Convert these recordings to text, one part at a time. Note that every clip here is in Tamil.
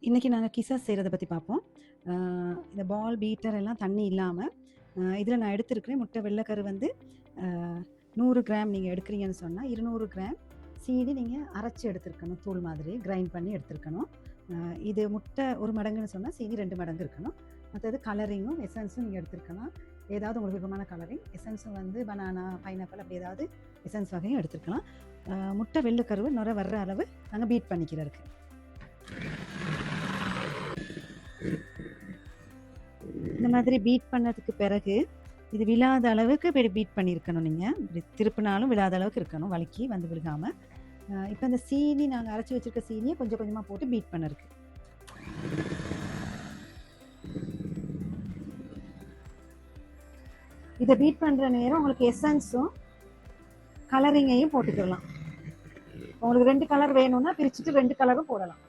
இன்றைக்கி நாங்கள் கிசாஸ் செய்கிறத பற்றி பார்ப்போம். இந்த பால் பீட்டர் எல்லாம் தண்ணி இல்லாமல் இதில் நான் எடுத்துருக்கிறேன். முட்டை வெள்ளைக்கரு வந்து 100 கிராம் நீங்கள் எடுக்கிறீங்கன்னு சொன்னால் 200 கிராம் சீனி நீங்கள் அரைச்சி எடுத்துருக்கணும். தூள் மாதிரி கிரைண்ட் பண்ணி எடுத்துருக்கணும். இது முட்டை 1 மடங்குன்னு சொன்னால் சீனி 2 மடங்கு இருக்கணும். மற்றது கலரிங்கும் எசன்ஸும் நீங்கள் எடுத்துருக்கலாம். ஏதாவது உங்களுக்கு விருப்பமான கலரிங் எசன்ஸும் வந்து பனானா, பைனாப்பிள் அப்படி ஏதாவது எசன்ஸ் வகையும் எடுத்துருக்கலாம். முட்டை வெள்ளைக்கருவு நுர வர்ற அளவு நாங்கள் பீட் பண்ணிக்கிறதுக்கு. இந்த மாதிரி பீட் பண்ணதுக்கு பிறகு இது விழாத அளவுக்கு இப்படி பீட் பண்ணியிருக்கணும். நீங்கள் இப்படி திருப்பினாலும் விழாத அளவுக்கு இருக்கணும், வலிக்கி வந்து விழுகாமல். இப்போ இந்த சீனி நாங்கள் அரைச்சி வச்சுருக்க சீனியை கொஞ்சம் கொஞ்சமாக போட்டு பீட் பண்ணிருக்கு. இதை பீட் பண்ணுற நேரம் உங்களுக்கு எசன்ஸும் கலரிங்கையும் போட்டுக்கலாம். உங்களுக்கு 2 கலர் வேணும்னா பிரிச்சுட்டு 2 கலரும் போடலாம்.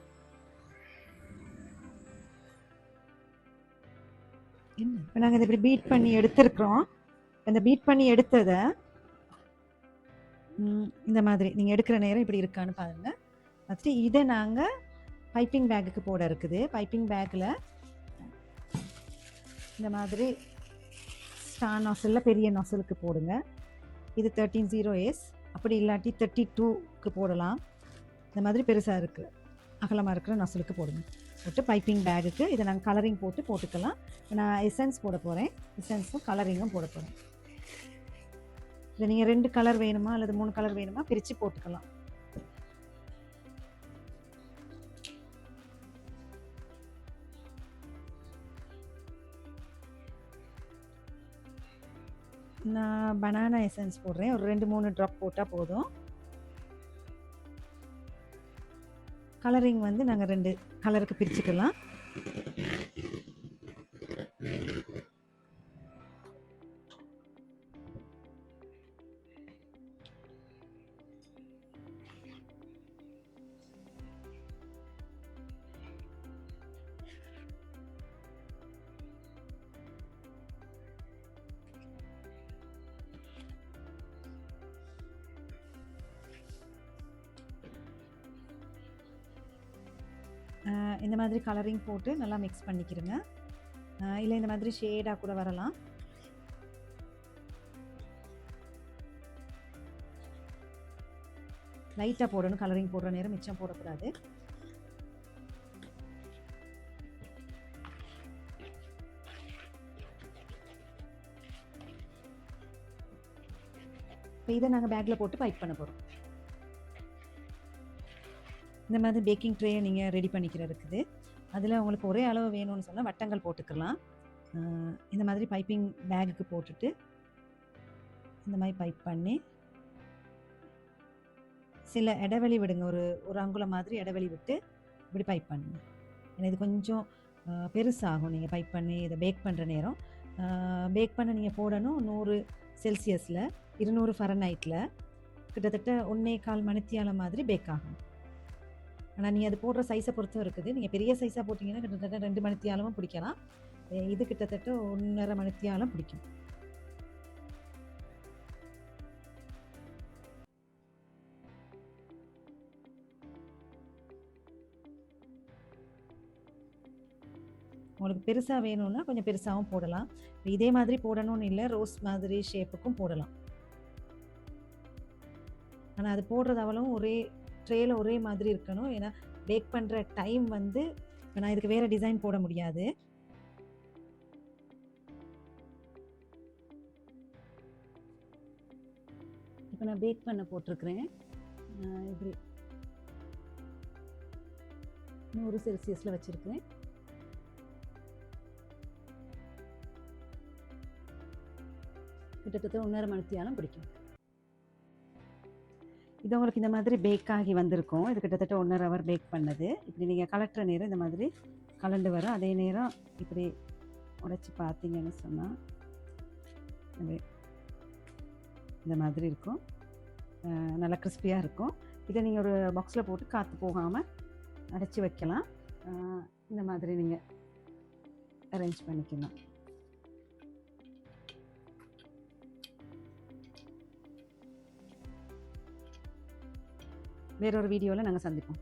இப்போ நாங்கள் இதை இப்படி பீட் பண்ணி எடுத்துருக்குறோம். இந்த பீட் பண்ணி எடுத்ததை இந்த மாதிரி நீங்கள் எடுக்கிற நேரம் இப்படி இருக்கான்னு பாருங்கள். ஃபஸ்ட்டு இதை நாங்கள் பைப்பிங் பேக்குக்கு போட இருக்குது. பைப்பிங் பேக்கில் இந்த மாதிரி ஸ்டார் நாசலில் பெரிய நாசலுக்கு போடுங்க. இது 13-0S, அப்படி இல்லாட்டி 32க்கு போடலாம். இந்த மாதிரி பெருசாக இருக்குது அகலமாக இருக்கிற நாசலுக்கு போடுங்க. போட்டு பைப்பிங் பேக்குக்கு இதை நாங்கள் கலரிங் போட்டுக்கலாம். நான் எசன்ஸ் போட போகிறேன். எசன்ஸும் கலரிங்கும் போட போகிறேன். இதை நீங்கள் 2 கலர் வேணுமா அல்லது 3 கலர் வேணுமா பிரித்து போட்டுக்கலாம். நான் பனானா எசன்ஸ் போடுறேன். ஒரு 2-3 ட்ராப் போட்டால் போதும். கலரிங் வந்து நாங்கள் 2 கலருக்கு பிரிச்சுக்கலாம். இந்த மாதிரி கலரிங் போட்டு நல்லா மிக்ஸ் பண்ணிக்கிறங்க. இல்லை இந்த மாதிரி ஷேடாக கூட வரலாம். லைட்டாக போடணும். கலரிங் போடுற நேரம் மிச்சம் போடக்கூடாது. இப்போ இதை நாங்கள் பேக்கில் போட்டு பைப் பண்ண போகிறோம். இந்த மாதிரி பேக்கிங் ட்ரே நீங்கள் ரெடி பண்ணிக்கிற இருக்குது. அதில் உங்களுக்கு ஒரே அளவு வேணும்னு சொன்னால் வட்டங்கள் போட்டுக்கலாம். இந்த மாதிரி பைப்பிங் பேக்குக்கு போட்டுட்டு இந்த மாதிரி பைப் பண்ணி சில இடைவெளி விடுங்க. ஒரு அங்குலம் மாதிரி இடைவெளி விட்டு இப்படி பைப் பண்ணுங்க. ஏன்னா இது கொஞ்சம் பெருசாகும். நீங்கள் பைப் பண்ணி இதை பேக் பண்ணுற நேரம். பேக் பண்ண நீங்கள் போடணும் 100 செல்சியஸில் 200 ஃபரன்ஹைட்டில் கிட்டத்தட்ட 1.25 மணித்தியாலம் மாதிரி பேக் ஆகும். ஆனால் நீங்கள் அது போடுற சைஸை பொறுத்தும் இருக்குது. நீங்கள் பெரிய சைஸாக போட்டிங்கன்னா கிட்டத்தட்ட 2 மணித்தியாலமும் பிடிக்கலாம். இது கிட்டத்தட்ட 1.5 மணித்தியாலம் பிடிக்கும். உங்களுக்கு பெருசாக வேணும்னா கொஞ்சம் பெருசாகவும் போடலாம். இதே மாதிரி போடணும்னு இல்லை, ரோஸ் மாதிரி ஷேப்புக்கும் போடலாம். ஆனால் அது போடுறது அவ்வளவும் ஒரே ட்ரேயில் ஒரே மாதிரி இருக்கணும். ஏன்னா பேக் பண்ணுற டைம் வந்து இப்போ நான் இதுக்கு வேறு டிசைன் போட முடியாது. இப்போ நான் பேக் பண்ண போட்டிருக்கிறேன். இப்படி 100 செல்சியஸில் வச்சுருக்கிறேன். கிட்டத்தட்ட 1.5 மணித்தியாலம் பிடிக்கும். இது உங்களுக்கு இந்த மாதிரி பேக் ஆகி வந்திருக்கும். இது கிட்டத்தட்ட 1.5 ஹவர் பேக் பண்ணது. இப்படி நீங்கள் கலட்டுற நேரம் இந்த மாதிரி கலண்டு வரும். அதே நேரம் இப்படி உடைச்சி பார்த்தீங்கன்னு சொன்னால் இந்த மாதிரி இருக்கும். நல்லா கிறிஸ்பியாக இருக்கும். இதை நீங்கள் ஒரு பாக்ஸில் போட்டு காற்று போகாமல் அடைச்சி வைக்கலாம். இந்த மாதிரி நீங்கள் அரேஞ்ச் பண்ணிக்கலாம். வேறொரு வீடியோவில் நாங்கள் சந்திப்போம்.